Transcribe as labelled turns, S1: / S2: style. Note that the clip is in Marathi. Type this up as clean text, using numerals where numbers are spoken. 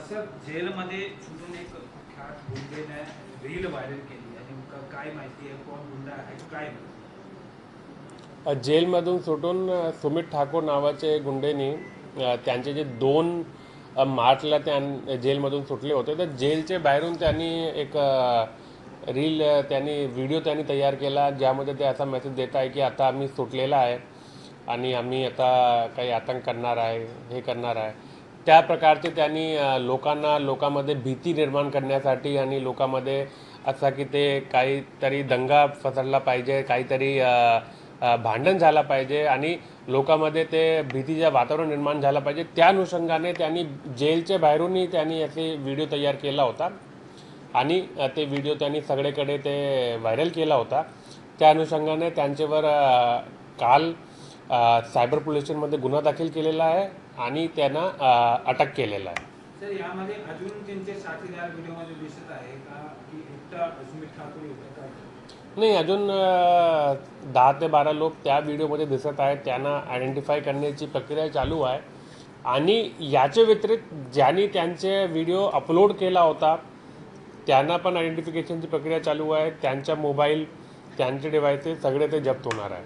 S1: सर जेलमध्ये सुटून एक ख्यात गुंडेने रील व्हायरल केली आणि काय माहिती आहे कोण गुंडा आहे काय
S2: जेलमधून सुटून सुमित ठाकूर नावाचे गुंडेनी त्यांचे जे 2 मार्चला जेलमधून सुटले होते, तर जेलच्या बाहेरून त्यांनी एक रील व्हिडिओ त्यांनी तयार केला, ज्यामध्ये ते असा मेसेज देत आहे की आता आम्ही सुटलेला आहे आणि आम्ही आता काही आतंक करणार आहे, हे करणार आहे. त्या प्रकारचे त्यांनी लोकांमध्ये भीती निर्माण करण्यासाठी आणि लोकांमध्ये असा की ते काहीतरी दंगा पसरला पाहिजे, काहीतरी भांडण झालं पाहिजे आणि लोकांमध्ये ते भीतीचं वातावरण निर्माण झालं पाहिजे, त्या अनुषंगाने त्यांनी जेलच्या बाहेरूनही त्यांनी असे व्हिडिओ तयार केला होता आणि ते व्हिडिओ त्यांनी सगळीकडे ते व्हायरल केला होता. त्या अनुषंगाने त्यांच्यावर काल सायबर पोलीस स्टेशनमध्ये गुन्हा दाखल केलेला आहे आणि त्यांना अटक केलेला आहे.
S1: सर यामध्ये अजून त्यांचे साथीदार व्हिडिओमध्ये दिसत आहे का की एकटा सुमित ठाकूर होता काय?
S2: नाही, अजून 10 ते 12 लोक त्या व्हिडिओमध्ये दिसत आहेत. त्यांना आयडेंटिफाय करण्याची प्रक्रिया चालू आहे आणि याच्या व्यतिरिक्त ज्यांनी त्यांचे व्हिडिओ अपलोड केला होता त्यांना पण आयडेंटिफिकेशनची प्रक्रिया चालू आहे. त्यांच्या मोबाईल, त्यांचे डिव्हायसेस सगळे ते जप्त होणार आहे.